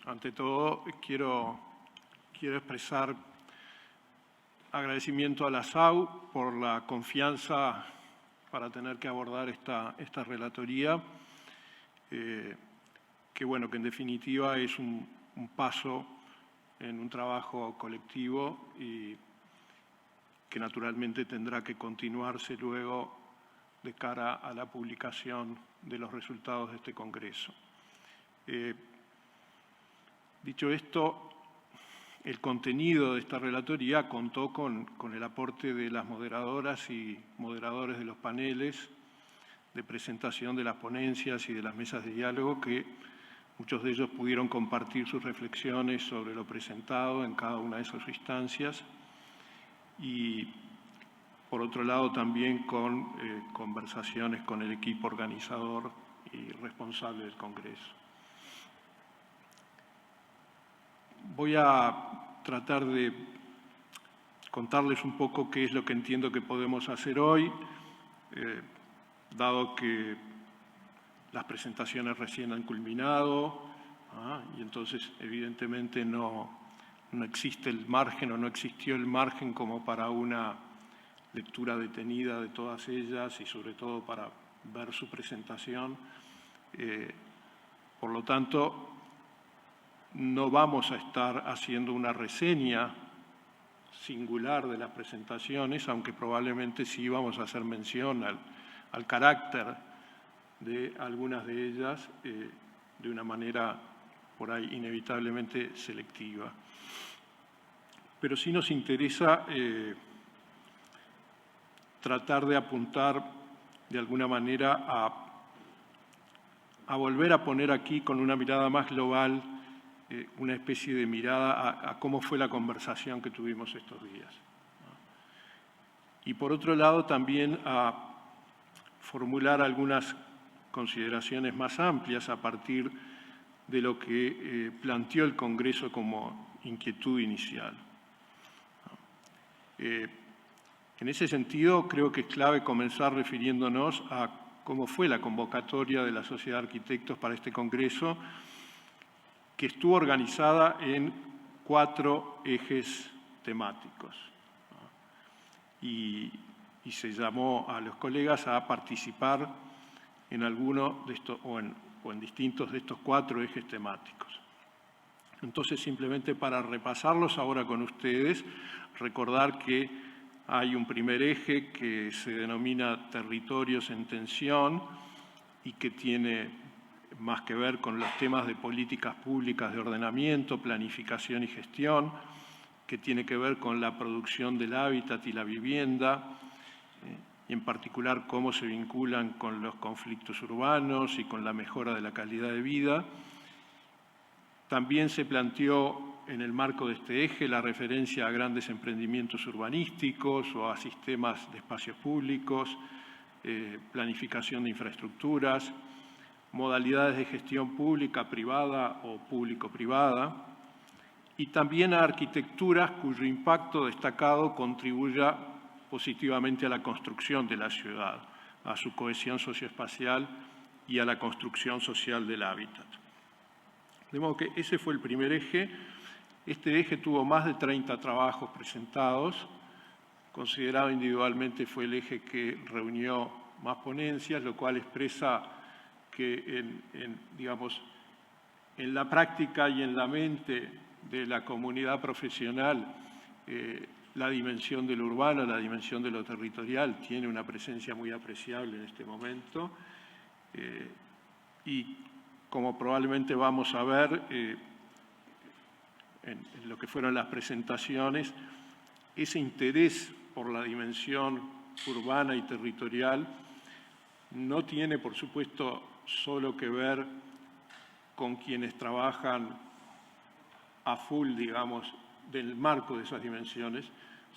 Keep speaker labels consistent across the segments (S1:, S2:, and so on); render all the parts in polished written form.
S1: ante todo quiero expresar agradecimiento a la SAU por la confianza para tener que abordar esta relatoría, que bueno, que en definitiva es un paso en un trabajo colectivo y que naturalmente tendrá que continuarse luego de cara a la publicación de los resultados de este Congreso. Dicho esto, el contenido de esta relatoría contó con el aporte de las moderadoras y moderadores de los paneles de presentación de las ponencias y de las mesas de diálogo, que muchos de ellos pudieron compartir sus reflexiones sobre lo presentado en cada una de esas instancias, y por otro lado también con conversaciones con el equipo organizador y responsable del Congreso. Voy a tratar de contarles un poco qué es lo que entiendo que podemos hacer hoy, dado que las presentaciones recién han culminado, y entonces evidentemente no existe el margen o no existió el margen como para una lectura detenida de todas ellas y sobre todo para ver su presentación. Por lo tanto, no vamos a estar haciendo una reseña singular de las presentaciones, aunque probablemente sí vamos a hacer mención al carácter de algunas de ellas de una manera por ahí inevitablemente selectiva. Pero sí nos interesa tratar de apuntar de alguna manera a volver a poner aquí con una mirada más global una especie de mirada a cómo fue la conversación que tuvimos estos días. Y por otro lado también a formular algunas consideraciones más amplias a partir de lo que planteó el Congreso como inquietud inicial. En ese sentido, creo que es clave comenzar refiriéndonos a cómo fue la convocatoria de la Sociedad de Arquitectos para este Congreso, que estuvo organizada en 4 ejes temáticos. Y se llamó a los colegas a participar en alguno de estos o en distintos de estos 4 ejes temáticos. Entonces, simplemente para repasarlos ahora con ustedes, recordar que hay un primer eje que se denomina territorios en tensión y que tiene más que ver con los temas de políticas públicas de ordenamiento, planificación y gestión, que tiene que ver con la producción del hábitat y la vivienda, y en particular cómo se vinculan con los conflictos urbanos y con la mejora de la calidad de vida. También se planteó en el marco de este eje la referencia a grandes emprendimientos urbanísticos o a sistemas de espacios públicos, planificación de infraestructuras, modalidades de gestión pública, privada o público-privada, y también a arquitecturas cuyo impacto destacado contribuya positivamente a la construcción de la ciudad, a su cohesión socioespacial y a la construcción social del hábitat. De modo que ese fue el primer eje. Este eje tuvo más de 30 trabajos presentados. Considerado individualmente fue el eje que reunió más ponencias, lo cual expresa que en la práctica y en la mente de la comunidad profesional, la dimensión de lo urbano, la dimensión de lo territorial tiene una presencia muy apreciable en este momento. Y como probablemente vamos a ver en lo que fueron las presentaciones, ese interés por la dimensión urbana y territorial no tiene, por supuesto, solo que ver con quienes trabajan a full, digamos, del marco de esas dimensiones,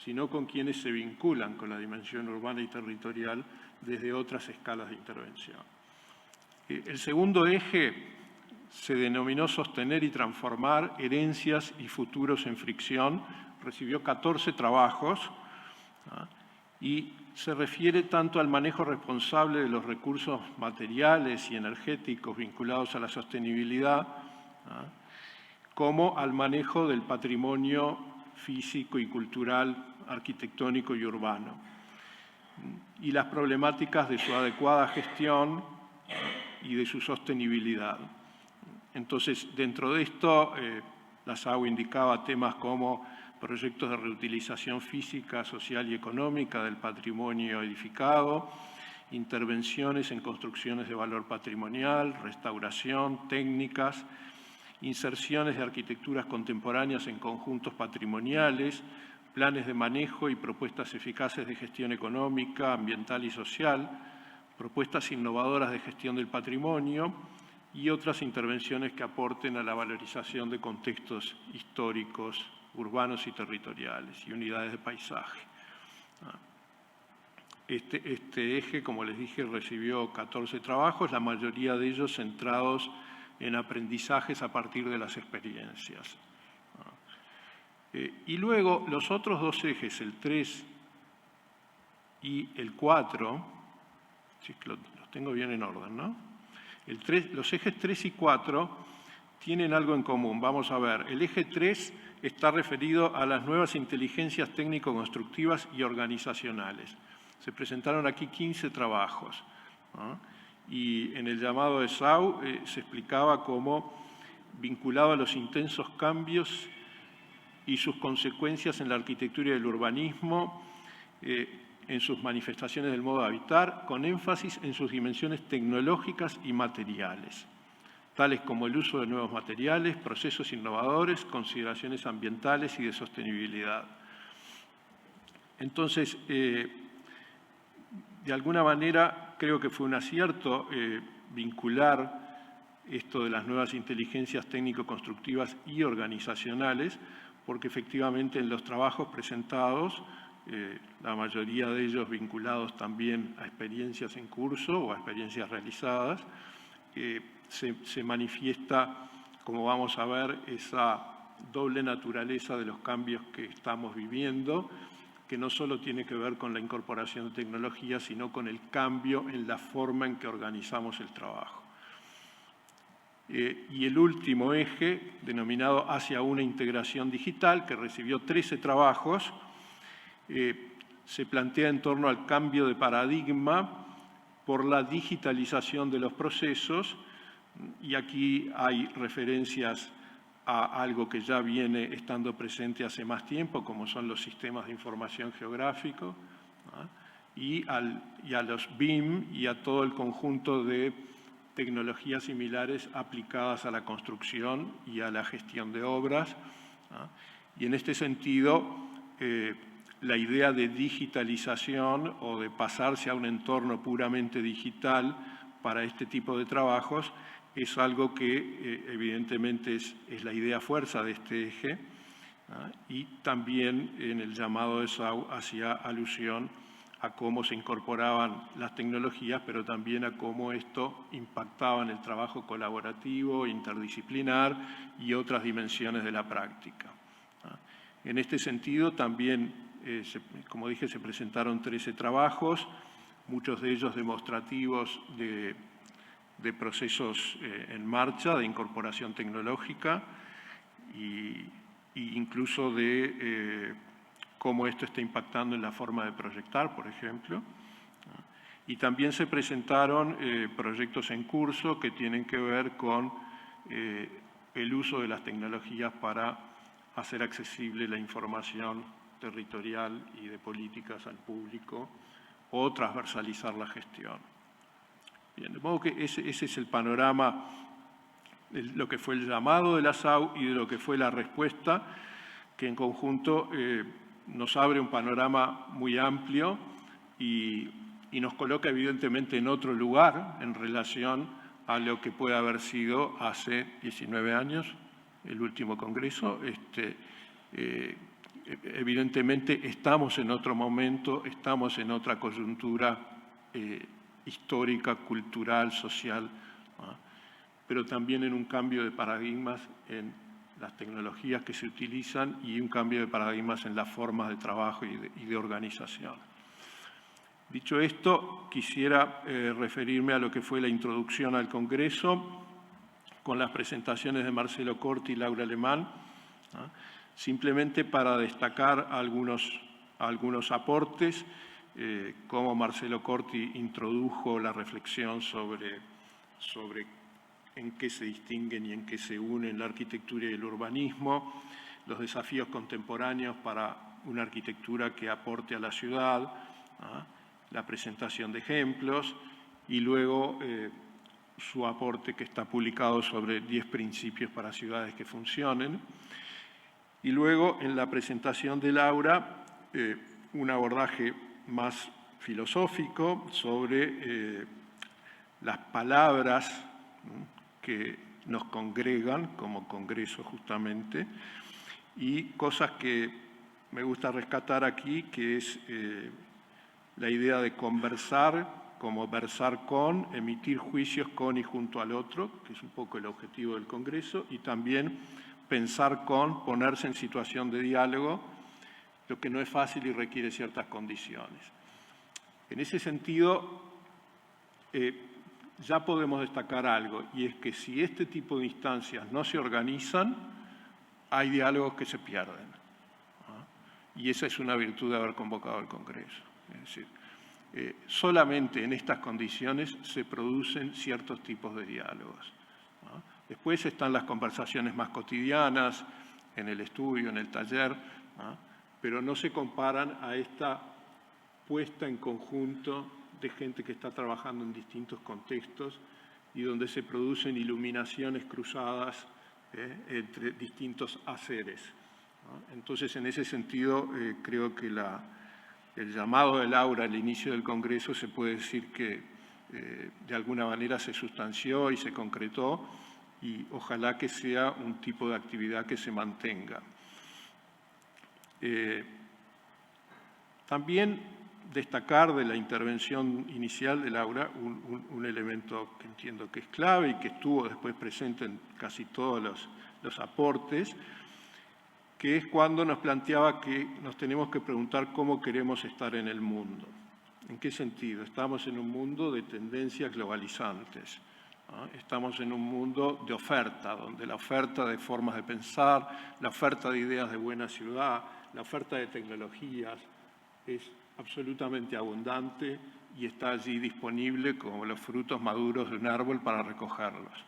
S1: sino con quienes se vinculan con la dimensión urbana y territorial desde otras escalas de intervención. El segundo eje se denominó Sostener y transformar herencias y futuros en fricción. Recibió 14 trabajos y se refiere tanto al manejo responsable de los recursos materiales y energéticos vinculados a la sostenibilidad, como al manejo del patrimonio físico y cultural, arquitectónico y urbano, y las problemáticas de su adecuada gestión y de su sostenibilidad. Entonces, dentro de esto, la SAU indicaba temas como proyectos de reutilización física, social y económica del patrimonio edificado, intervenciones en construcciones de valor patrimonial, restauración, técnicas, inserciones de arquitecturas contemporáneas en conjuntos patrimoniales, planes de manejo y propuestas eficaces de gestión económica, ambiental y social, propuestas innovadoras de gestión del patrimonio y otras intervenciones que aporten a la valorización de contextos históricos, urbanos y territoriales y unidades de paisaje. Este eje, como les dije, recibió 14 trabajos, la mayoría de ellos centrados en aprendizajes a partir de las experiencias. Y luego los otros dos ejes, el 3 y el 4, sí, los tengo bien en orden, ¿no? Los ejes 3 y 4 tienen algo en común. Vamos a ver, el eje 3 está referido a las nuevas inteligencias técnico-constructivas y organizacionales. Se presentaron aquí 15 trabajos, ¿no? Y en el llamado de SAU se explicaba cómo, vinculado a los intensos cambios y sus consecuencias en la arquitectura y el urbanismo, en sus manifestaciones del modo de habitar, con énfasis en sus dimensiones tecnológicas y materiales, tales como el uso de nuevos materiales, procesos innovadores, consideraciones ambientales y de sostenibilidad. Entonces, de alguna manera, creo que fue un acierto vincular esto de las nuevas inteligencias técnico-constructivas y organizacionales, porque efectivamente en los trabajos presentados, la mayoría de ellos vinculados también a experiencias en curso o a experiencias realizadas, se manifiesta, como vamos a ver, esa doble naturaleza de los cambios que estamos viviendo, que no solo tiene que ver con la incorporación de tecnología, sino con el cambio en la forma en que organizamos el trabajo. Y el último eje, denominado Hacia una integración digital, que recibió 13 trabajos, se plantea en torno al cambio de paradigma por la digitalización de los procesos, y aquí hay referencias a algo que ya viene estando presente hace más tiempo, como son los sistemas de información geográfico, ¿no? y a los BIM y a todo el conjunto de tecnologías similares aplicadas a la construcción y a la gestión de obras, ¿no? Y en este sentido, la idea de digitalización o de pasarse a un entorno puramente digital para este tipo de trabajos es algo que evidentemente es la idea fuerza de este eje, ¿no? Y también en el llamado de SAU hacía alusión a cómo se incorporaban las tecnologías, pero también a cómo esto impactaba en el trabajo colaborativo, interdisciplinar y otras dimensiones de la práctica. En este sentido, también, como dije, se presentaron 13 trabajos, muchos de ellos demostrativos de procesos en marcha, de incorporación tecnológica e incluso de cómo esto está impactando en la forma de proyectar, por ejemplo. Y también se presentaron proyectos en curso que tienen que ver con el uso de las tecnologías para hacer accesible la información territorial y de políticas al público o transversalizar la gestión. Bien, de modo que ese es el panorama de lo que fue el llamado de la SAU y de lo que fue la respuesta, que en conjunto nos abre un panorama muy amplio y nos coloca evidentemente en otro lugar en relación a lo que puede haber sido hace 19 años, el último congreso. Evidentemente estamos en otro momento, estamos en otra coyuntura histórica, cultural, social, ¿no? Pero también en un cambio de paradigmas en las tecnologías que se utilizan y un cambio de paradigmas en las formas de trabajo y de organización. Dicho esto, quisiera referirme a lo que fue la introducción al Congreso con las presentaciones de Marcelo Corti y Laura Alemán, simplemente para destacar algunos aportes, como Marcelo Corti introdujo la reflexión sobre en qué se distinguen y en qué se unen la arquitectura y el urbanismo, los desafíos contemporáneos para una arquitectura que aporte a la ciudad, la presentación de ejemplos y luego su aporte que está publicado sobre 10 principios para ciudades que funcionen. Y luego en la presentación de Laura, un abordaje más filosófico sobre las palabras que nos congregan como congreso justamente, y cosas que me gusta rescatar aquí, que es la idea de conversar como versar con, emitir juicios con y junto al otro, que es un poco el objetivo del Congreso, y también pensar con, ponerse en situación de diálogo, lo que no es fácil y requiere ciertas condiciones. En ese sentido, ya podemos destacar algo, y es que si este tipo de instancias no se organizan, hay diálogos que se pierden. Y esa es una virtud de haber convocado el Congreso. Es decir, solamente en estas condiciones se producen ciertos tipos de diálogos. Después están las conversaciones más cotidianas, en el estudio, en el taller, pero no se comparan a esta puesta en conjunto de gente que está trabajando en distintos contextos y donde se producen iluminaciones cruzadas entre distintos haceres. Entonces, en ese sentido, creo que el llamado de Laura al inicio del Congreso se puede decir que de alguna manera se sustanció y se concretó, y ojalá que sea un tipo de actividad que se mantenga. También destacar de la intervención inicial de Laura un elemento que entiendo que es clave y que estuvo después presente en casi todos los aportes, que es cuando nos planteaba que nos tenemos que preguntar cómo queremos estar en el mundo. ¿En qué sentido? Estamos en un mundo de tendencias globalizantes. Estamos en un mundo de oferta, donde la oferta de formas de pensar, la oferta de ideas de buena ciudad, la oferta de tecnologías es absolutamente abundante y está allí disponible como los frutos maduros de un árbol para recogerlos.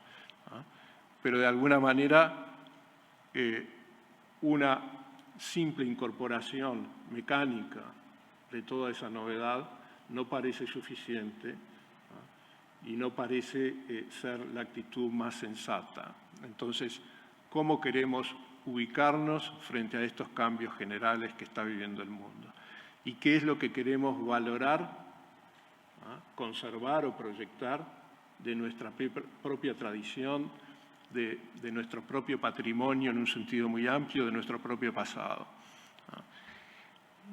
S1: Pero de alguna manera una simple incorporación mecánica de toda esa novedad no parece suficiente y no parece ser la actitud más sensata. Entonces, ¿cómo queremos ubicarnos frente a estos cambios generales que está viviendo el mundo? ¿Y qué es lo que queremos valorar, conservar o proyectar de nuestra propia tradición, de nuestro propio patrimonio en un sentido muy amplio, de nuestro propio pasado?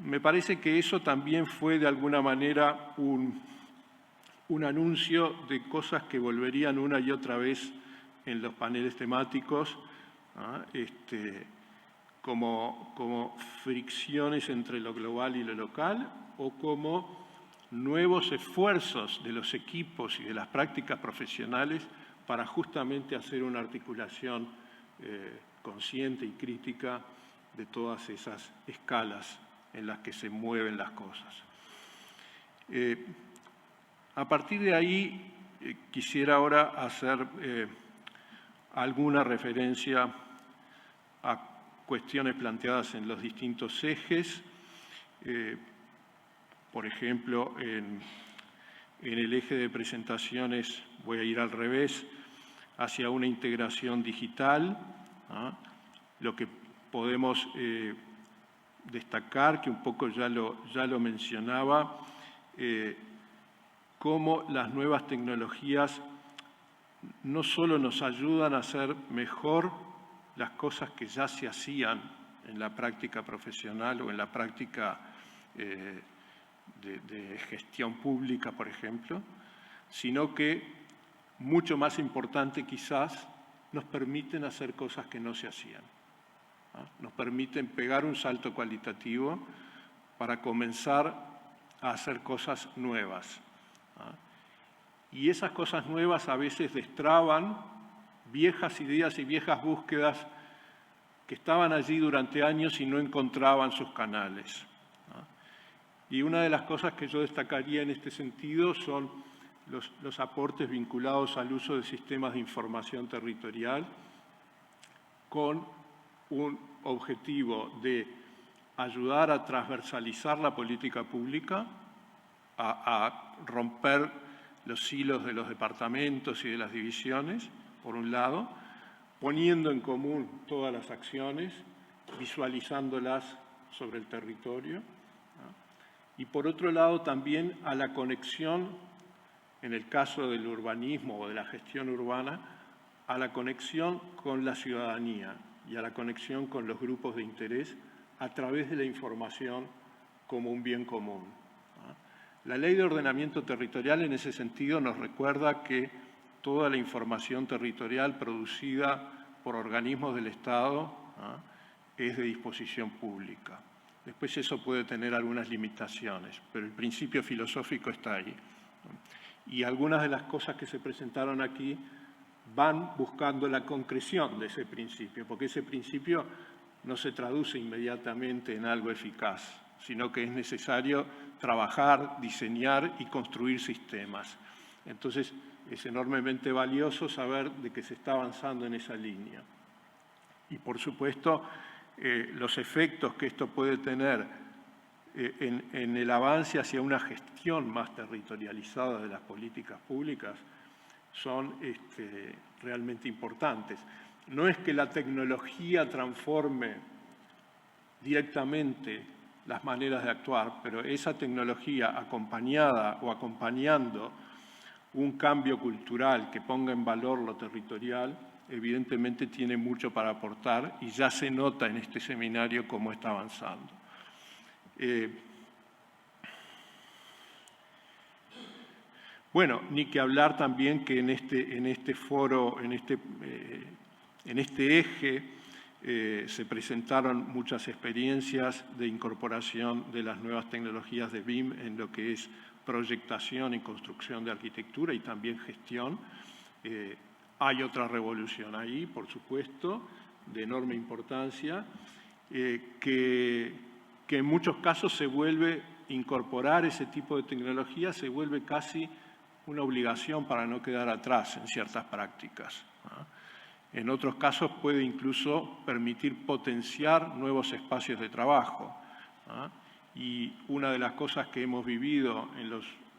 S1: Me parece que eso también fue de alguna manera un anuncio de cosas que volverían una y otra vez en los paneles temáticos, como fricciones entre lo global y lo local, o como nuevos esfuerzos de los equipos y de las prácticas profesionales para justamente hacer una articulación consciente y crítica de todas esas escalas en las que se mueven las cosas. A partir de ahí, quisiera ahora hacer alguna referencia a cuestiones planteadas en los distintos ejes. Por ejemplo, en el eje de presentaciones, voy a ir al revés, hacia una integración digital, lo que podemos destacar, que un poco ya lo mencionaba, cómo las nuevas tecnologías no solo nos ayudan a hacer mejor las cosas que ya se hacían en la práctica profesional o en la práctica de gestión pública, por ejemplo, sino que, mucho más importante quizás, nos permiten hacer cosas que no se hacían. Nos permiten pegar un salto cualitativo para comenzar a hacer cosas nuevas. Y esas cosas nuevas a veces destraban viejas ideas y viejas búsquedas que estaban allí durante años y no encontraban sus canales. Y una de las cosas que yo destacaría en este sentido son los aportes vinculados al uso de sistemas de información territorial con un objetivo de ayudar a transversalizar la política pública, a romper los hilos de los departamentos y de las divisiones, por un lado, poniendo en común todas las acciones, visualizándolas sobre el territorio, ¿no? Y por otro lado también a la conexión, en el caso del urbanismo o de la gestión urbana, a la conexión con la ciudadanía y a la conexión con los grupos de interés a través de la información como un bien común. La Ley de Ordenamiento Territorial en ese sentido nos recuerda que toda la información territorial producida por organismos del Estado es de disposición pública. Después eso puede tener algunas limitaciones, pero el principio filosófico está ahí. Y algunas de las cosas que se presentaron aquí van buscando la concreción de ese principio, porque ese principio no se traduce inmediatamente en algo eficaz, sino que es necesario trabajar, diseñar y construir sistemas. Entonces, es enormemente valioso saber de que se está avanzando en esa línea. Y, por supuesto, los efectos que esto puede tener en el avance hacia una gestión más territorializada de las políticas públicas son realmente importantes. No es que la tecnología transforme directamente las maneras de actuar, pero esa tecnología acompañada o acompañando un cambio cultural que ponga en valor lo territorial, evidentemente tiene mucho para aportar y ya se nota en este seminario cómo está avanzando. Bueno, ni que hablar también que en este foro, en este eje, se presentaron muchas experiencias de incorporación de las nuevas tecnologías de BIM en lo que es proyectación y construcción de arquitectura y también gestión. Hay otra revolución ahí, por supuesto, de enorme importancia, que en muchos casos se vuelve incorporar ese tipo de tecnología, se vuelve casi una obligación para no quedar atrás en ciertas prácticas. En otros casos puede incluso permitir potenciar nuevos espacios de trabajo. Y una de las cosas que hemos vivido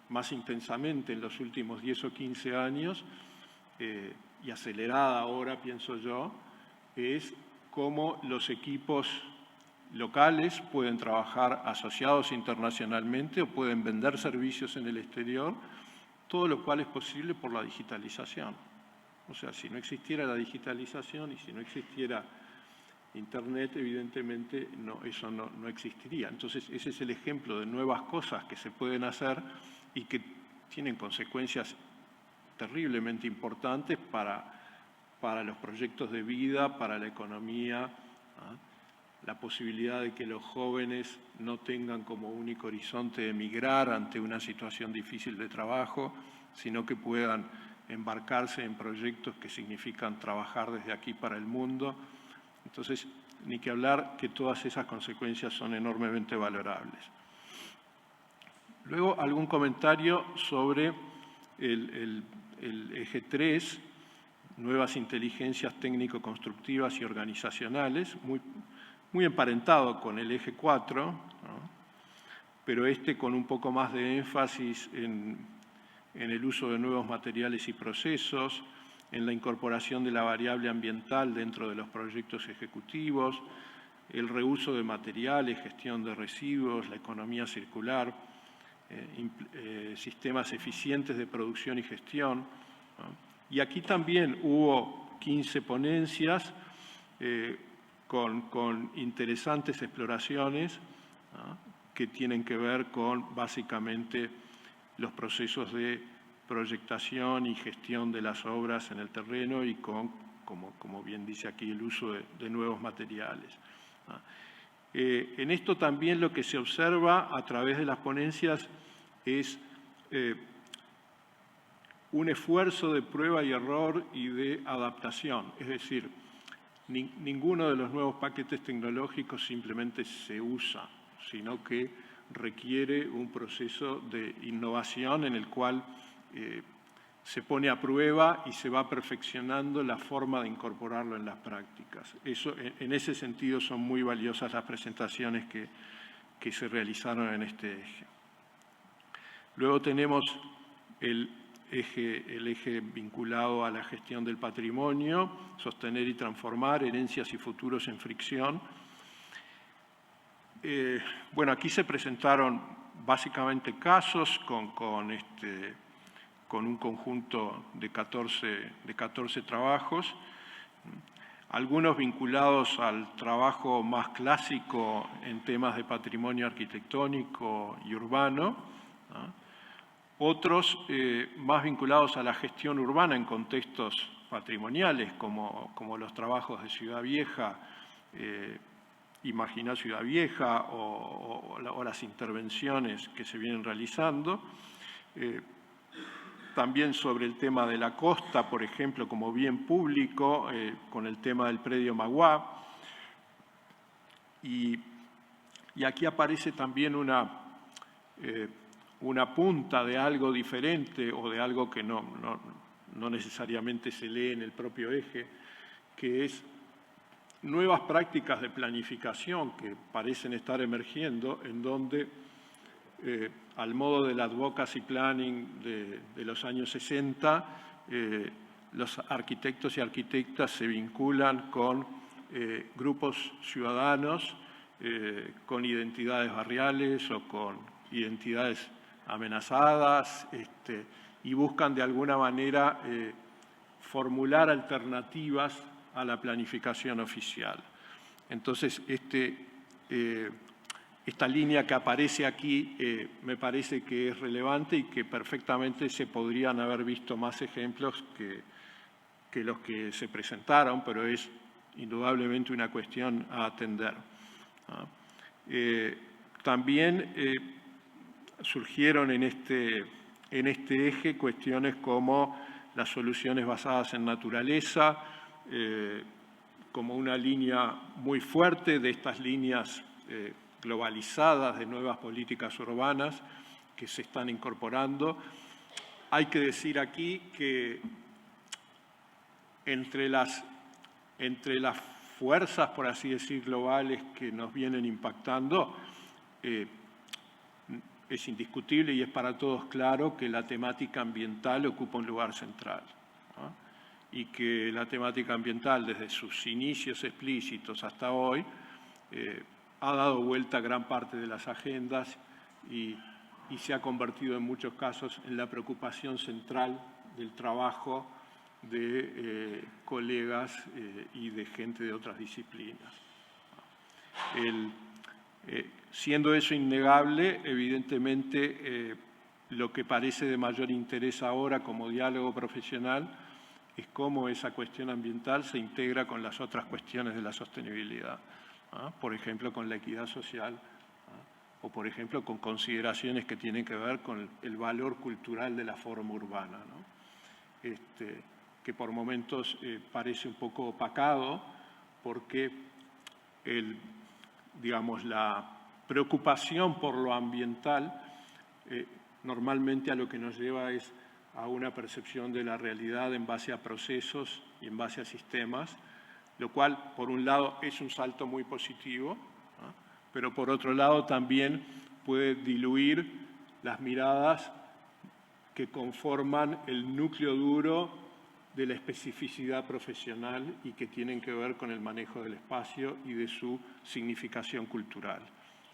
S1: más intensamente en los últimos 10 o 15 años, y acelerada ahora, pienso yo, es cómo los equipos locales pueden trabajar asociados internacionalmente o pueden vender servicios en el exterior, todo lo cual es posible por la digitalización. O sea, si no existiera la digitalización y si no existiera Internet, evidentemente eso no existiría. Entonces, ese es el ejemplo de nuevas cosas que se pueden hacer y que tienen consecuencias terriblemente importantes para los proyectos de vida, para la economía, la posibilidad de que los jóvenes no tengan como único horizonte emigrar ante una situación difícil de trabajo, sino que puedan embarcarse en proyectos que significan trabajar desde aquí para el mundo. Entonces, ni que hablar que todas esas consecuencias son enormemente valorables. Luego, algún comentario sobre el eje 3, nuevas inteligencias técnico-constructivas y organizacionales, muy emparentado con el eje 4, ¿no? Pero con un poco más de énfasis en el uso de nuevos materiales y procesos, en la incorporación de la variable ambiental dentro de los proyectos ejecutivos, el reuso de materiales, gestión de residuos, la economía circular, sistemas eficientes de producción y gestión, ¿no? Y aquí también hubo 15 ponencias con interesantes exploraciones, ¿no? Que tienen que ver con básicamente los procesos de proyectación y gestión de las obras en el terreno y con, como bien dice aquí, el uso de nuevos materiales. En esto también lo que se observa a través de las ponencias es un esfuerzo de prueba y error y de adaptación. Es decir, ninguno de los nuevos paquetes tecnológicos simplemente se usa, sino que requiere un proceso de innovación en el cual se pone a prueba y se va perfeccionando la forma de incorporarlo en las prácticas. En ese sentido son muy valiosas las presentaciones que se realizaron en este eje. Luego tenemos el eje vinculado a la gestión del patrimonio, sostener y transformar herencias y futuros en fricción. Bueno, aquí se presentaron básicamente casos con un conjunto de 14 trabajos, algunos vinculados al trabajo más clásico en temas de patrimonio arquitectónico y urbano, ¿no? Otros más vinculados a la gestión urbana en contextos patrimoniales, como los trabajos de Ciudad Vieja, Imaginar Ciudad Vieja o las intervenciones que se vienen realizando. También sobre el tema de la costa, por ejemplo, como bien público, con el tema del predio Maguá. Y aquí aparece también una punta de algo diferente o de algo que no necesariamente se lee en el propio eje, que es nuevas prácticas de planificación que parecen estar emergiendo, en donde, al modo del advocacy planning de los años 60, los arquitectos y arquitectas se vinculan con grupos ciudadanos, con identidades barriales o con identidades amenazadas, y buscan de alguna manera formular alternativas a la planificación oficial. Entonces, esta línea que aparece aquí me parece que es relevante y que perfectamente se podrían haber visto más ejemplos que los que se presentaron, pero es indudablemente una cuestión a atender. También surgieron en este eje cuestiones como las soluciones basadas en naturaleza, como una línea muy fuerte de estas líneas globalizadas de nuevas políticas urbanas que se están incorporando. Hay que decir aquí que entre las fuerzas, por así decir, globales que nos vienen impactando, es indiscutible y es para todos claro que la temática ambiental ocupa un lugar central, ¿no? Y que la temática ambiental, desde sus inicios explícitos hasta hoy, ha dado vuelta a gran parte de las agendas y se ha convertido en muchos casos en la preocupación central del trabajo de colegas y de gente de otras disciplinas. Siendo eso innegable, evidentemente lo que parece de mayor interés ahora como diálogo profesional es cómo esa cuestión ambiental se integra con las otras cuestiones de la sostenibilidad, ¿no? Por ejemplo, con la equidad social, ¿no? O por ejemplo, con consideraciones que tienen que ver con el valor cultural de la forma urbana, ¿no? Que por momentos parece un poco opacado porque la preocupación por lo ambiental normalmente a lo que nos lleva es a una percepción de la realidad en base a procesos y en base a sistemas, lo cual, por un lado, es un salto muy positivo, ¿no? Pero por otro lado también puede diluir las miradas que conforman el núcleo duro de la especificidad profesional y que tienen que ver con el manejo del espacio y de su significación cultural,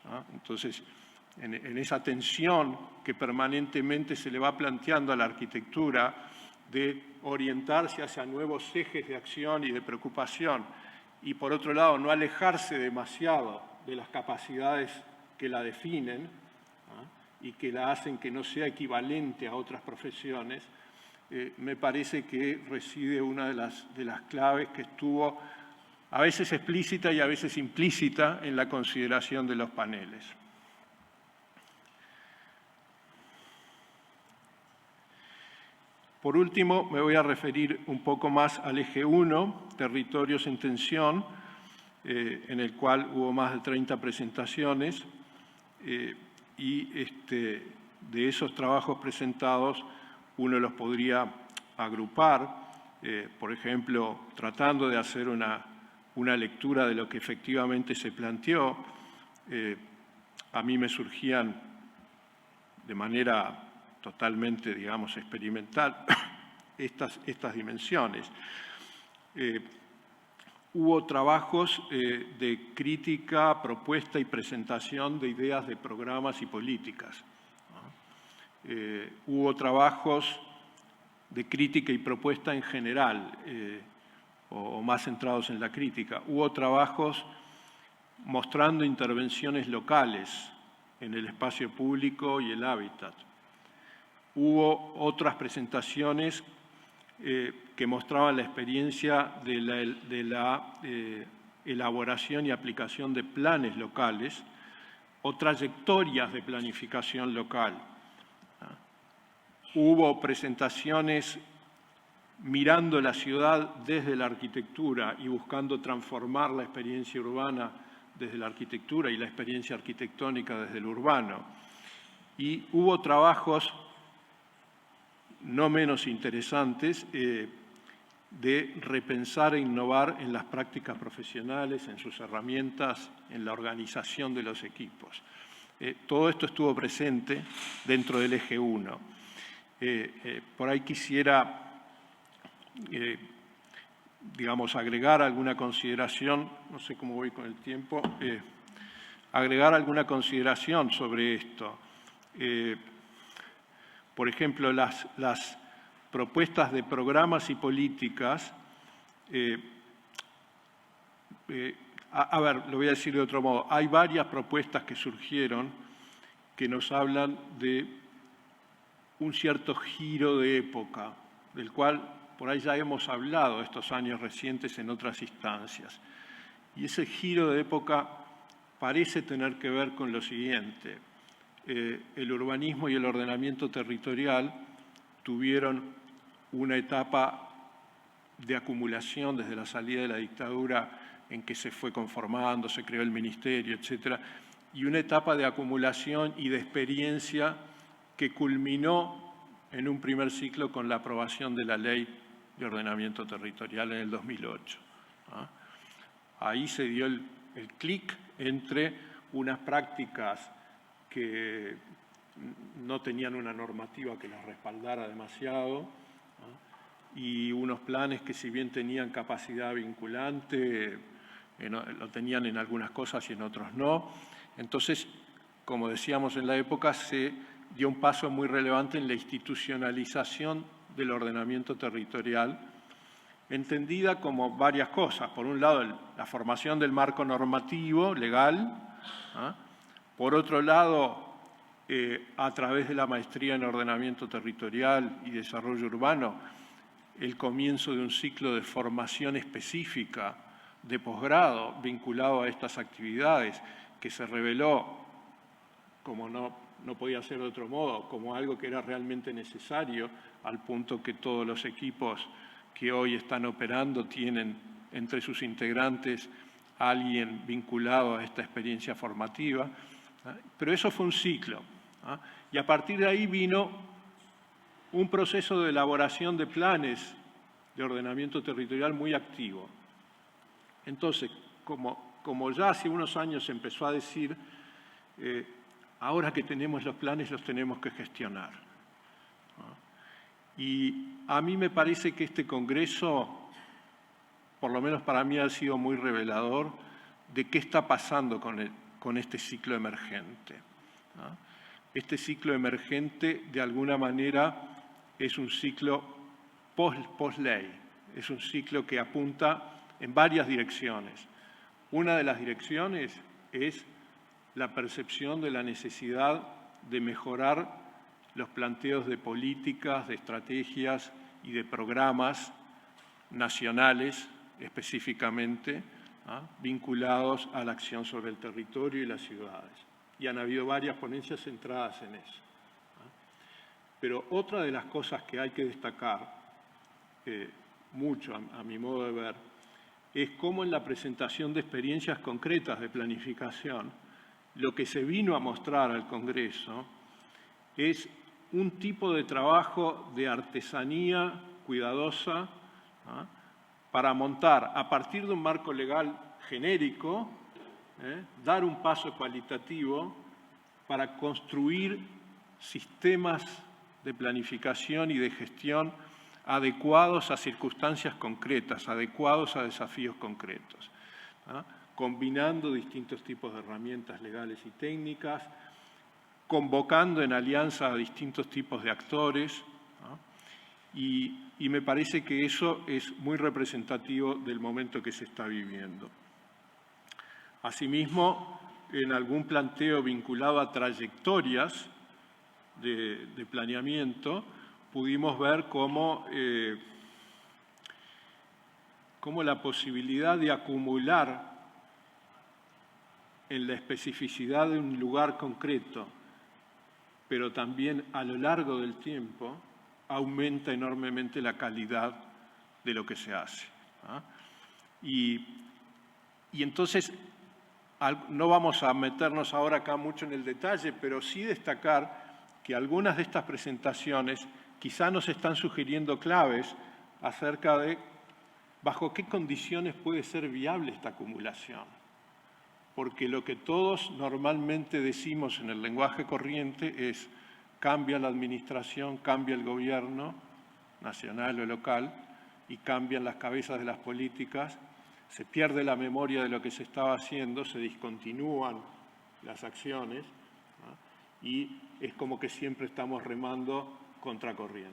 S1: ¿no? Entonces, en esa tensión que permanentemente se le va planteando a la arquitectura de orientarse hacia nuevos ejes de acción y de preocupación y, por otro lado, no alejarse demasiado de las capacidades que la definen, ¿no? Y que la hacen que no sea equivalente a otras profesiones, me parece que reside una de las claves que estuvo a veces explícita y a veces implícita en la consideración de los paneles. Por último, me voy a referir un poco más al eje 1, territorios en tensión, en el cual hubo más de 30 presentaciones y de esos trabajos presentados uno los podría agrupar, por ejemplo, tratando de hacer una lectura de lo que efectivamente se planteó. A mí me surgían de manera totalmente, digamos, experimental estas dimensiones. Hubo trabajos de crítica, propuesta y presentación de ideas de programas y políticas. Hubo trabajos de crítica y propuesta en general, o más centrados en la crítica. Hubo trabajos mostrando intervenciones locales en el espacio público y el hábitat. Hubo otras presentaciones que mostraban la experiencia de la elaboración y aplicación de planes locales o trayectorias de planificación local. Hubo presentaciones mirando la ciudad desde la arquitectura y buscando transformar la experiencia urbana desde la arquitectura y la experiencia arquitectónica desde lo urbano. Y hubo trabajos no menos interesantes de repensar e innovar en las prácticas profesionales, en sus herramientas, en la organización de los equipos. Todo esto estuvo presente dentro del eje 1. Por ahí quisiera, digamos, agregar alguna consideración, no sé cómo voy con el tiempo, agregar alguna consideración sobre esto. Por ejemplo, las propuestas de programas y políticas, a ver, lo voy a decir de otro modo, hay varias propuestas que surgieron que nos hablan de un cierto giro de época, del cual por ahí ya hemos hablado estos años recientes en otras instancias. Y ese giro de época parece tener que ver con lo siguiente. El urbanismo y el ordenamiento territorial tuvieron una etapa de acumulación desde la salida de la dictadura en que se fue conformando, se creó el ministerio, etc. Y una etapa de acumulación y de experiencia que culminó en un primer ciclo con la aprobación de la Ley de Ordenamiento Territorial en el 2008. Ahí se dio el clic entre unas prácticas que no tenían una normativa que las respaldara demasiado, y unos planes que, si bien tenían capacidad vinculante, lo tenían en algunas cosas y en otros no. Entonces, como decíamos en la época, se dio un paso muy relevante en la institucionalización del ordenamiento territorial, entendida como varias cosas. Por un lado, la formación del marco normativo legal, por otro lado, a través de la maestría en ordenamiento territorial y desarrollo urbano, el comienzo de un ciclo de formación específica de posgrado vinculado a estas actividades, que se reveló, como no podía ser de otro modo, como algo que era realmente necesario, al punto que todos los equipos que hoy están operando tienen entre sus integrantes a alguien vinculado a esta experiencia formativa. Pero eso fue un ciclo. Y a partir de ahí vino un proceso de elaboración de planes de ordenamiento territorial muy activo. Entonces, como ya hace unos años se empezó a decir, ahora que tenemos los planes los tenemos que gestionar. Y a mí me parece que este congreso, por lo menos para mí, ha sido muy revelador de qué está pasando con este ciclo emergente. Este ciclo emergente, de alguna manera, es un ciclo post-ley, es un ciclo que apunta en varias direcciones. Una de las direcciones es la percepción de la necesidad de mejorar los planteos de políticas, de estrategias y de programas nacionales específicamente, vinculados a la acción sobre el territorio y las ciudades. Y han habido varias ponencias centradas en eso. Pero otra de las cosas que hay que destacar, mucho a mi modo de ver, es cómo en la presentación de experiencias concretas de planificación, lo que se vino a mostrar al Congreso es un tipo de trabajo de artesanía cuidadosa, ¿ah?, para montar a partir de un marco legal genérico, dar un paso cualitativo para construir sistemas de planificación y de gestión adecuados a circunstancias concretas, adecuados a desafíos concretos, ¿ah?, combinando distintos tipos de herramientas legales y técnicas, convocando en alianza a distintos tipos de actores, ¿no? Y me parece que eso es muy representativo del momento que se está viviendo. Asimismo, en algún planteo vinculado a trayectorias de planeamiento, pudimos ver cómo la posibilidad de acumular en la especificidad de un lugar concreto, pero también a lo largo del tiempo, aumenta enormemente la calidad de lo que se hace, ¿ah? Y entonces, no vamos a meternos ahora acá mucho en el detalle, pero sí destacar que algunas de estas presentaciones quizá nos están sugiriendo claves acerca de bajo qué condiciones puede ser viable esta acumulación. Porque lo que todos normalmente decimos en el lenguaje corriente es cambia la administración, cambia el gobierno, nacional o local, y cambian las cabezas de las políticas, se pierde la memoria de lo que se estaba haciendo, se discontinúan las acciones, ¿no? Y es como que siempre estamos remando contracorriente.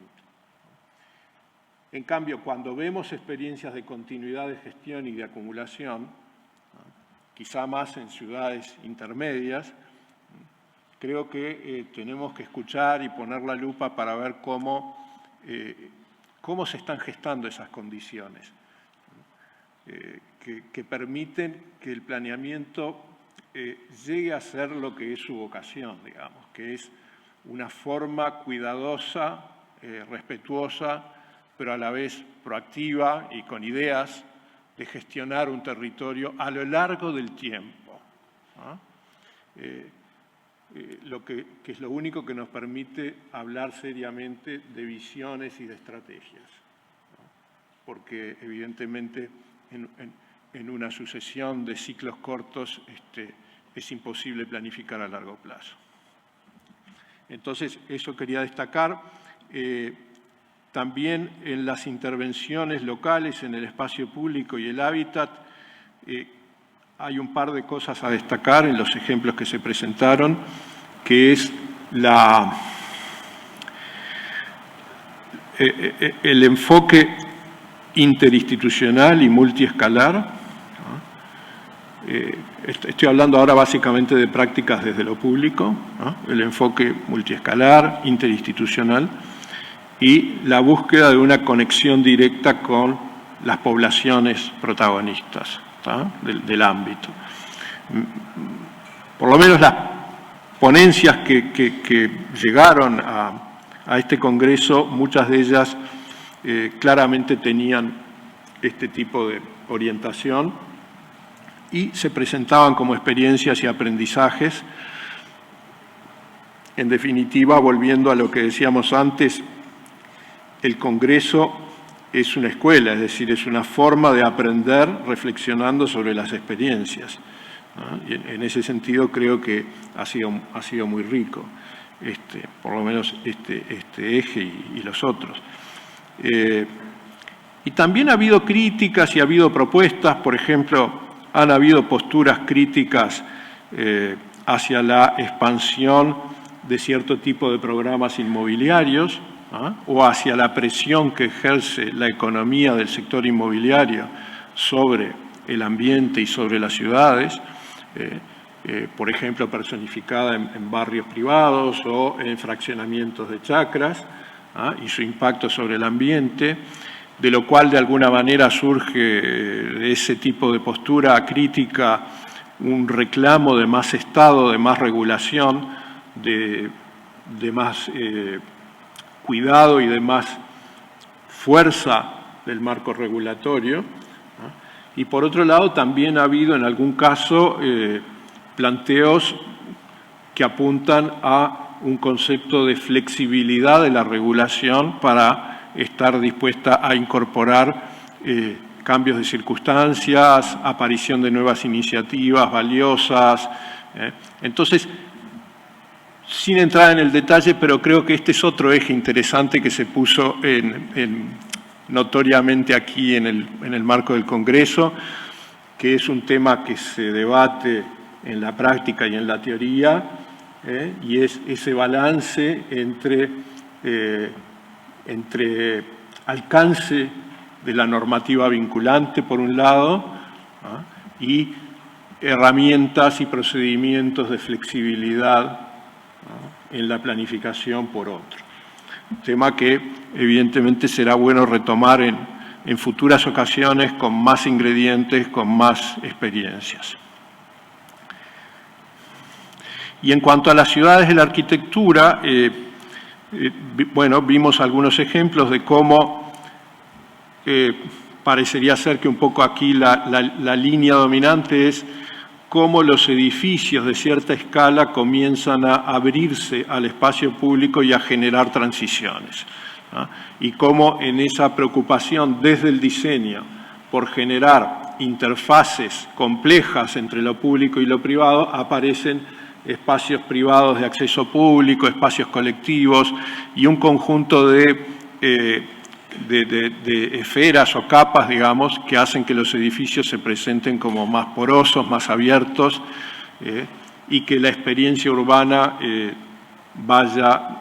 S1: En cambio, cuando vemos experiencias de continuidad de gestión y de acumulación, quizá más en ciudades intermedias, creo que tenemos que escuchar y poner la lupa para ver cómo se están gestando esas condiciones que permiten que el planeamiento llegue a ser lo que es su vocación, digamos, que es una forma cuidadosa, respetuosa, pero a la vez proactiva y con ideas de gestionar un territorio a lo largo del tiempo, ¿no? Que es lo único que nos permite hablar seriamente de visiones y de estrategias, ¿no? Porque evidentemente en una sucesión de ciclos cortos es imposible planificar a largo plazo. Entonces, eso quería destacar. También en las intervenciones locales, en el espacio público y el hábitat, hay un par de cosas a destacar en los ejemplos que se presentaron, que es el enfoque interinstitucional y multiescalar, ¿no? Estoy hablando ahora básicamente de prácticas desde lo público, ¿no? El enfoque multiescalar, interinstitucional, y la búsqueda de una conexión directa con las poblaciones protagonistas, ¿tá?, del ámbito. Por lo menos las ponencias que llegaron a este Congreso, muchas de ellas claramente tenían este tipo de orientación y se presentaban como experiencias y aprendizajes. En definitiva, volviendo a lo que decíamos antes, el Congreso es una escuela, es decir, es una forma de aprender reflexionando sobre las experiencias, ¿no? Y en ese sentido creo que ha sido muy rico, por lo menos este eje y los otros. Y también ha habido críticas y ha habido propuestas, por ejemplo, han habido posturas críticas hacia la expansión de cierto tipo de programas inmobiliarios, ¿ah?, o hacia la presión que ejerce la economía del sector inmobiliario sobre el ambiente y sobre las ciudades, por ejemplo, personificada en barrios privados o en fraccionamientos de chacras, ¿ah?, y su impacto sobre el ambiente, de lo cual de alguna manera surge de ese tipo de postura crítica un reclamo de más Estado, de más regulación, de más cuidado y de más fuerza del marco regulatorio, ¿no? Y por otro lado también ha habido en algún caso planteos que apuntan a un concepto de flexibilidad de la regulación para estar dispuesta a incorporar cambios de circunstancias, aparición de nuevas iniciativas valiosas. Entonces, sin entrar en el detalle, pero creo que este es otro eje interesante que se puso notoriamente aquí en el marco del Congreso, que es un tema que se debate en la práctica y en la teoría, y es ese balance entre alcance de la normativa vinculante, por un lado, y herramientas y procedimientos de flexibilidad en la planificación, por otro. Tema que evidentemente será bueno retomar en futuras ocasiones con más ingredientes, con más experiencias. Y en cuanto a las ciudades de la arquitectura, bueno, vimos algunos ejemplos de cómo parecería ser que un poco aquí la línea dominante es cómo los edificios de cierta escala comienzan a abrirse al espacio público y a generar transiciones, ¿no? Y cómo en esa preocupación desde el diseño por generar interfaces complejas entre lo público y lo privado, aparecen espacios privados de acceso público, espacios colectivos y un conjunto de esferas o capas, digamos, que hacen que los edificios se presenten como más porosos, más abiertos, y que la experiencia urbana vaya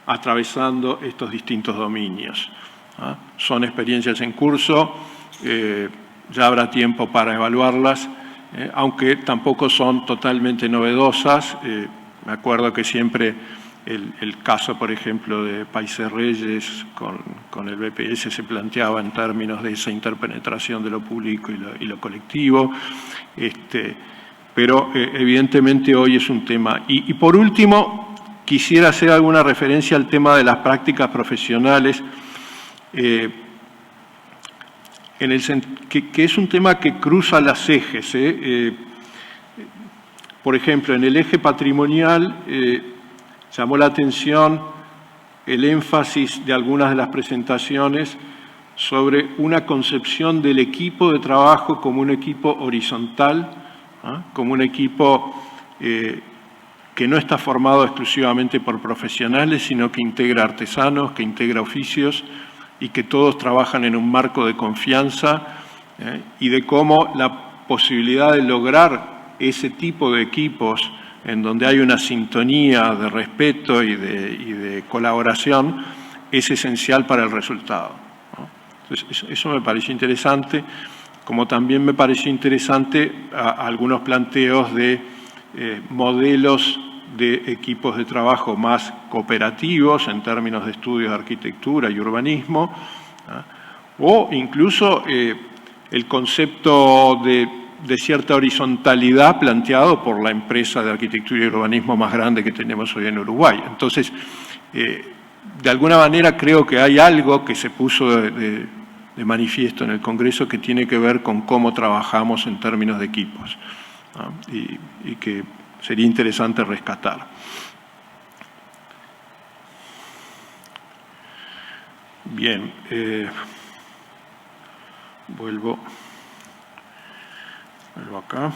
S1: atravesando estos distintos dominios, ¿no? Son experiencias en curso, ya habrá tiempo para evaluarlas, aunque tampoco son totalmente novedosas. Me acuerdo que siempre el caso, por ejemplo, de Países Reyes con el BPS se planteaba en términos de esa interpenetración de lo público y lo colectivo, pero evidentemente hoy es un tema. Y por último, quisiera hacer alguna referencia al tema de las prácticas profesionales, que es un tema que cruza las ejes. Por ejemplo, en el eje patrimonial llamó la atención el énfasis de algunas de las presentaciones sobre una concepción del equipo de trabajo como un equipo horizontal, ¿no? Como un equipo que no está formado exclusivamente por profesionales, sino que integra artesanos, que integra oficios y que todos trabajan en un marco de confianza, y de cómo la posibilidad de lograr ese tipo de equipos en donde hay una sintonía de respeto y de colaboración es esencial para el resultado, ¿no? Entonces, eso me pareció interesante, como también me pareció interesante algunos planteos de modelos de equipos de trabajo más cooperativos en términos de estudios de arquitectura y urbanismo, ¿no? O incluso el concepto de cierta horizontalidad planteado por la empresa de arquitectura y urbanismo más grande que tenemos hoy en Uruguay. Entonces, de alguna manera creo que hay algo que se puso de manifiesto en el Congreso que tiene que ver con cómo trabajamos en términos de equipos, ¿no? Y que sería interesante rescatar. Bien, vuelvo acá.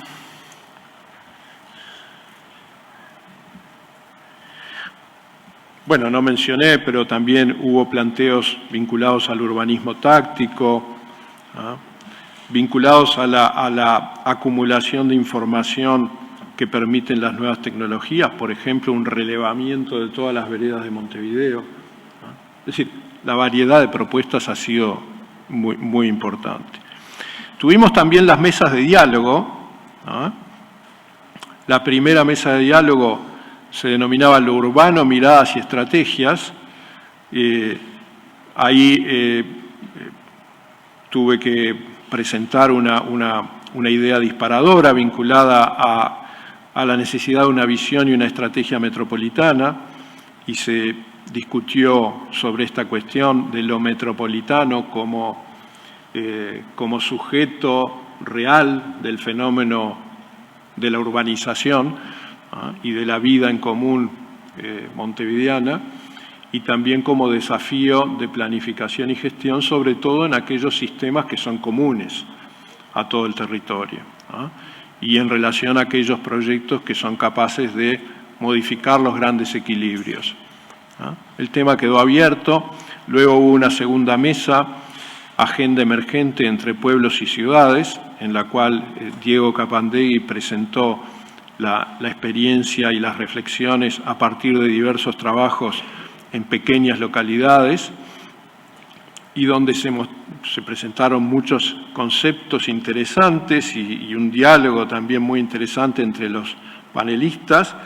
S1: Bueno, no mencioné, pero también hubo planteos vinculados al urbanismo táctico, ¿no? Vinculados a la acumulación de información que permiten las nuevas tecnologías, por ejemplo, un relevamiento de todas las veredas de Montevideo, ¿no? Es decir, la variedad de propuestas ha sido muy, muy importante. Tuvimos también las mesas de diálogo, ¿no? La primera mesa de diálogo se denominaba Lo Urbano, Miradas y Estrategias. Ahí tuve que presentar una idea disparadora vinculada a la necesidad de una visión y una estrategia metropolitana, y se discutió sobre esta cuestión de lo metropolitano como sujeto real del fenómeno de la urbanización y de la vida en común montevideana, y también como desafío de planificación y gestión, sobre todo en aquellos sistemas que son comunes a todo el territorio, y en relación a aquellos proyectos que son capaces de modificar los grandes equilibrios. El tema quedó abierto, luego hubo una segunda mesa, Agenda Emergente entre Pueblos y Ciudades, en la cual Diego Capandegui presentó la experiencia y las reflexiones a partir de diversos trabajos en pequeñas localidades, y donde se presentaron muchos conceptos interesantes y un diálogo también muy interesante entre los panelistas.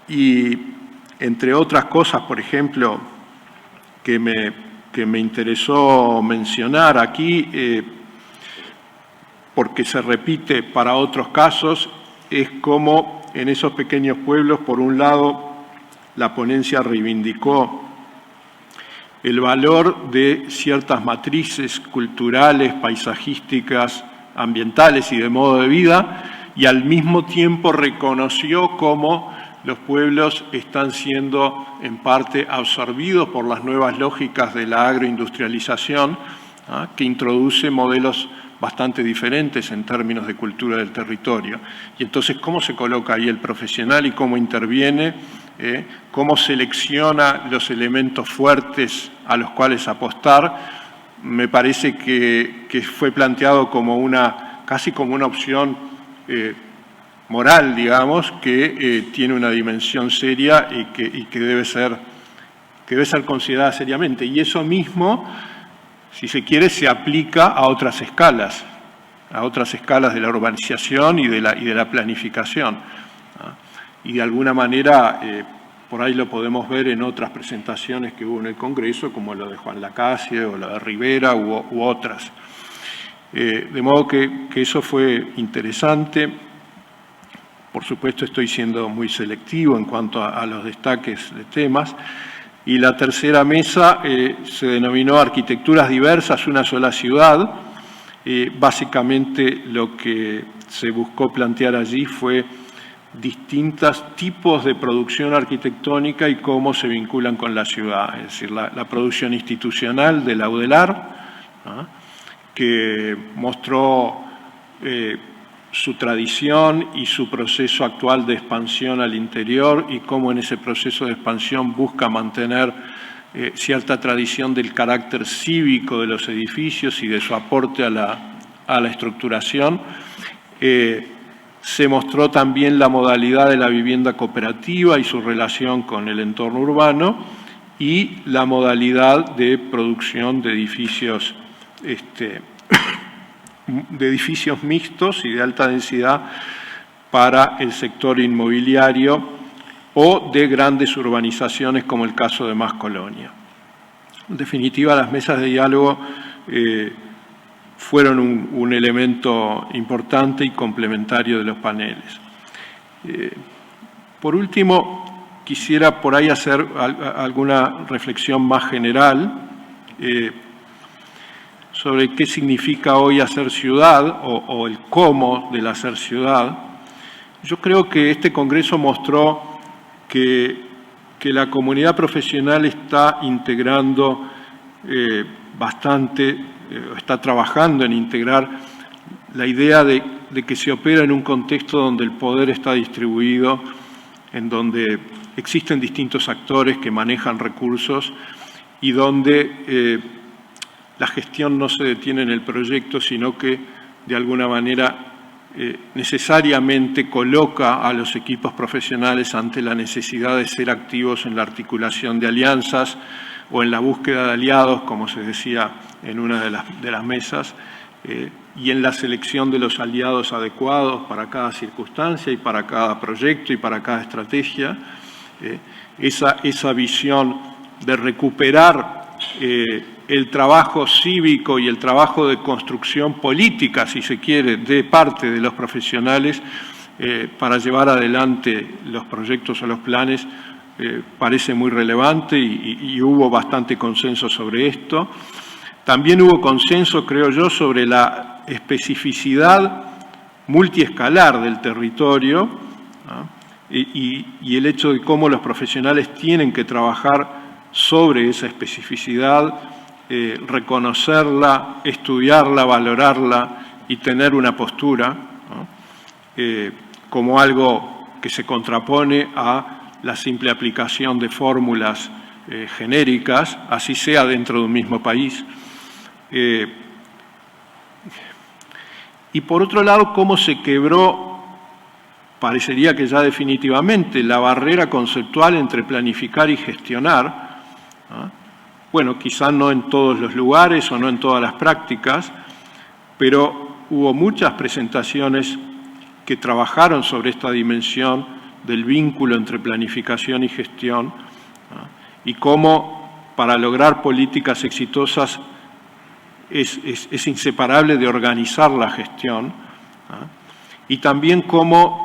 S1: Y entre otras cosas, por ejemplo, que me interesó mencionar aquí, porque se repite para otros casos, es cómo en esos pequeños pueblos, por un lado, la ponencia reivindicó el valor de ciertas matrices culturales, paisajísticas, ambientales y de modo de vida, y al mismo tiempo reconoció cómo los pueblos están siendo en parte absorbidos por las nuevas lógicas de la agroindustrialización, que introduce modelos bastante diferentes en términos de cultura del territorio. Y entonces, ¿cómo se coloca ahí el profesional y cómo interviene? ¿Cómo selecciona los elementos fuertes a los cuales apostar? Me parece que fue planteado como casi como una opción moral, digamos, que tiene una dimensión seria y que debe ser considerada seriamente. Y eso mismo, si se quiere, se aplica a otras escalas de la urbanización y de la planificación. Y de alguna manera, por ahí lo podemos ver en otras presentaciones que hubo en el Congreso, como lo de Juan Lacasse o lo de Rivera u otras. De modo que eso fue interesante. Por supuesto, estoy siendo muy selectivo en cuanto a los destaques de temas. Y la tercera mesa se denominó Arquitecturas Diversas, una sola ciudad. Básicamente lo que se buscó plantear allí fue distintos tipos de producción arquitectónica y cómo se vinculan con la ciudad. Es decir, la producción institucional de la UDELAR, que mostró su tradición y su proceso actual de expansión al interior y cómo en ese proceso de expansión busca mantener cierta tradición del carácter cívico de los edificios y de su aporte a la estructuración. Se mostró también la modalidad de la vivienda cooperativa y su relación con el entorno urbano y la modalidad de producción de edificios mixtos y de alta densidad para el sector inmobiliario o de grandes urbanizaciones como el caso de Más Colonia. En definitiva, las mesas de diálogo fueron un elemento importante y complementario de los paneles. Por último, quisiera por ahí hacer alguna reflexión más general sobre qué significa hoy hacer ciudad o el cómo del hacer ciudad. Yo creo que este Congreso mostró que la comunidad profesional está integrando está trabajando en integrar la idea de que se opera en un contexto donde el poder está distribuido, en donde existen distintos actores que manejan recursos y donde la gestión no se detiene en el proyecto, sino que de alguna manera necesariamente coloca a los equipos profesionales ante la necesidad de ser activos en la articulación de alianzas o en la búsqueda de aliados, como se decía en una de las mesas, y en la selección de los aliados adecuados para cada circunstancia y para cada proyecto y para cada estrategia. Esa visión de recuperar el trabajo cívico y el trabajo de construcción política, si se quiere, de parte de los profesionales para llevar adelante los proyectos o los planes, parece muy relevante y hubo bastante consenso sobre esto. También hubo consenso, creo yo, sobre la especificidad multiescalar del territorio, ¿no? y el hecho de cómo los profesionales tienen que trabajar sobre esa especificidad, reconocerla, estudiarla, valorarla y tener una postura, ¿no? Como algo que se contrapone a la simple aplicación de fórmulas genéricas, así sea dentro de un mismo país. Y por otro lado, cómo se quebró, parecería que ya definitivamente, la barrera conceptual entre planificar y gestionar, ¿no? Bueno, quizás no en todos los lugares o no en todas las prácticas, pero hubo muchas presentaciones que trabajaron sobre esta dimensión del vínculo entre planificación y gestión, ¿no? Y cómo para lograr políticas exitosas es inseparable de organizar la gestión, ¿no? Y también cómo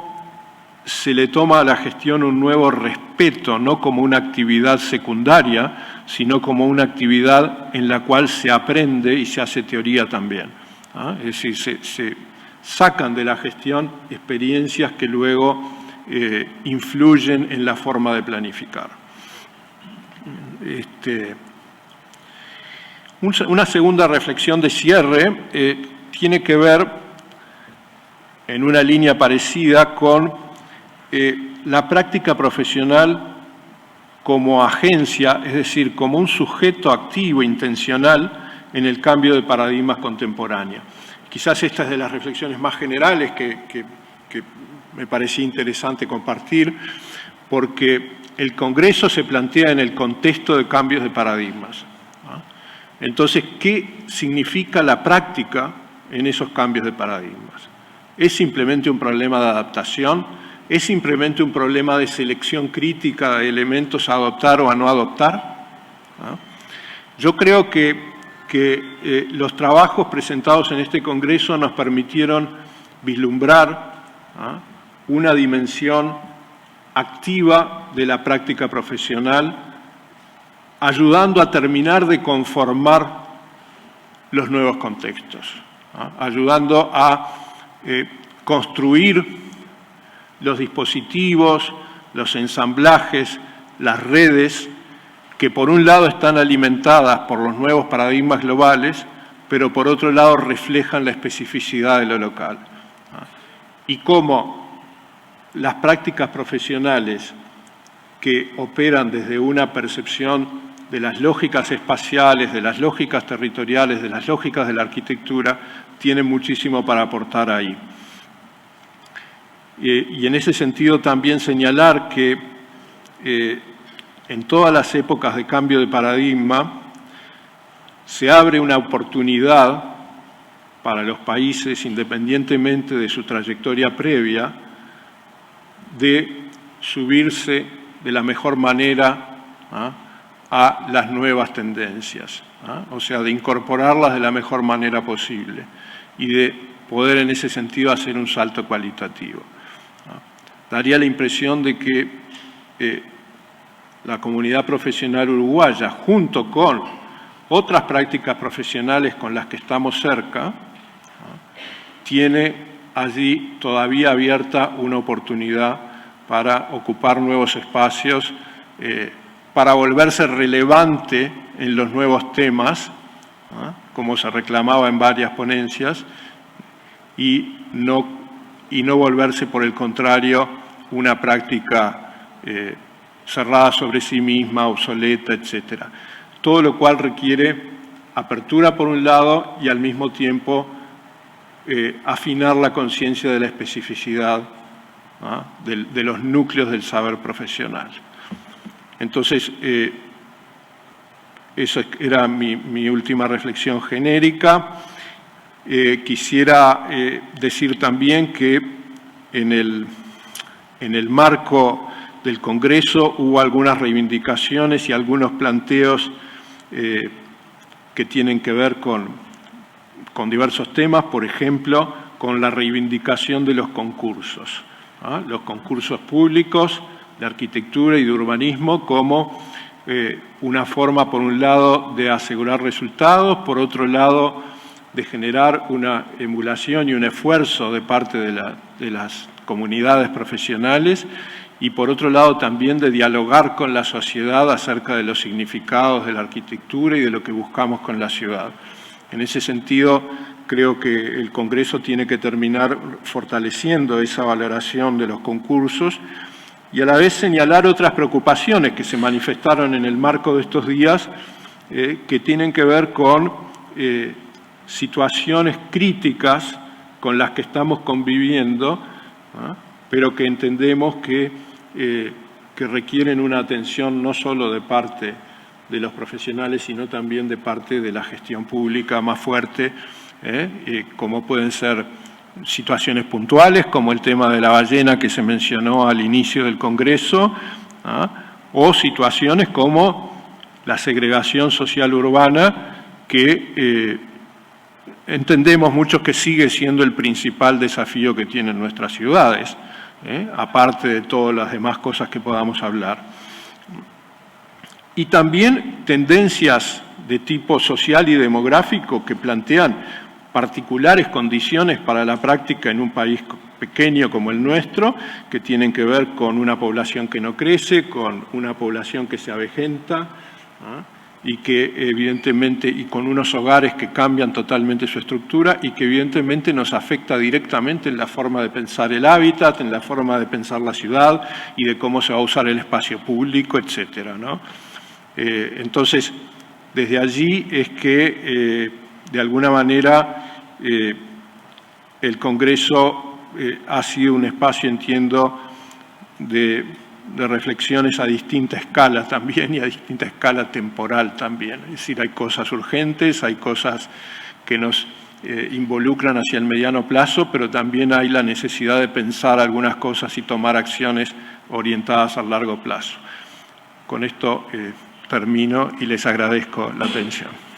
S1: se le toma a la gestión un nuevo respeto, no como una actividad secundaria, sino como una actividad en la cual se aprende y se hace teoría también, ¿no? Es decir, se sacan de la gestión experiencias que luego influyen en la forma de planificar. Una segunda reflexión de cierre tiene que ver, en una línea parecida, con la práctica profesional como agencia, es decir, como un sujeto activo, intencional, en el cambio de paradigmas contemporáneos. Quizás esta es de las reflexiones más generales que me parecía interesante compartir, porque el Congreso se plantea en el contexto de cambios de paradigmas, ¿no? Entonces, ¿qué significa la práctica en esos cambios de paradigmas? ¿Es simplemente un problema de adaptación? ¿Es simplemente un problema de selección crítica de elementos a adoptar o a no adoptar? ¿No? Yo creo que los trabajos presentados en este Congreso nos permitieron vislumbrar, ¿no?, una dimensión activa de la práctica profesional, ayudando a terminar de conformar los nuevos contextos, ¿no?, ayudando a construir los dispositivos, los ensamblajes, las redes, que por un lado están alimentadas por los nuevos paradigmas globales, pero por otro lado reflejan la especificidad de lo local, ¿no? Y cómo las prácticas profesionales que operan desde una percepción de las lógicas espaciales, de las lógicas territoriales, de las lógicas de la arquitectura, tienen muchísimo para aportar ahí. Y en ese sentido también señalar que en todas las épocas de cambio de paradigma se abre una oportunidad para los países, independientemente de su trayectoria previa, de subirse de la mejor manera, ¿no?, a las nuevas tendencias, ¿no?, o sea, de incorporarlas de la mejor manera posible y de poder en ese sentido hacer un salto cualitativo, ¿no? Daría la impresión de que la comunidad profesional uruguaya, junto con otras prácticas profesionales con las que estamos cerca, ¿no?, tiene allí todavía abierta una oportunidad para ocupar nuevos espacios, para volverse relevante en los nuevos temas, ¿no?, como se reclamaba en varias ponencias, y no volverse, por el contrario, una práctica cerrada sobre sí misma, obsoleta, etc. Todo lo cual requiere apertura por un lado y al mismo tiempo afinar la conciencia de la especificidad, ¿no?, de los núcleos del saber profesional. Entonces, esa era mi última reflexión genérica. Quisiera decir también que en el marco del Congreso hubo algunas reivindicaciones y algunos planteos que tienen que ver con diversos temas, por ejemplo, con la reivindicación de los concursos, ¿no?, los concursos públicos de arquitectura y de urbanismo como una forma, por un lado, de asegurar resultados, por otro lado, de generar una emulación y un esfuerzo de parte de las comunidades profesionales y, por otro lado, también de dialogar con la sociedad acerca de los significados de la arquitectura y de lo que buscamos con la ciudad. En ese sentido, creo que el Congreso tiene que terminar fortaleciendo esa valoración de los concursos y a la vez señalar otras preocupaciones que se manifestaron en el marco de estos días que tienen que ver con situaciones críticas con las que estamos conviviendo, pero que entendemos que requieren una atención no solo de parte de los profesionales, sino también de parte de la gestión pública más fuerte, como pueden ser situaciones puntuales, como el tema de la ballena que se mencionó al inicio del Congreso, o situaciones como la segregación social urbana, que entendemos muchos que sigue siendo el principal desafío que tienen nuestras ciudades, aparte de todas las demás cosas que podamos hablar. Y también tendencias de tipo social y demográfico que plantean particulares condiciones para la práctica en un país pequeño como el nuestro, que tienen que ver con una población que no crece, con una población que se avejenta, y que evidentemente, y con unos hogares que cambian totalmente su estructura y que evidentemente nos afecta directamente en la forma de pensar el hábitat, en la forma de pensar la ciudad y de cómo se va a usar el espacio público, etcétera, ¿no? Entonces, desde allí es que, de alguna manera, el Congreso ha sido un espacio, entiendo, de reflexiones a distinta escala también y a distinta escala temporal también. Es decir, hay cosas urgentes, hay cosas que nos involucran hacia el mediano plazo, pero también hay la necesidad de pensar algunas cosas y tomar acciones orientadas al largo plazo. Con esto termino y les agradezco la atención.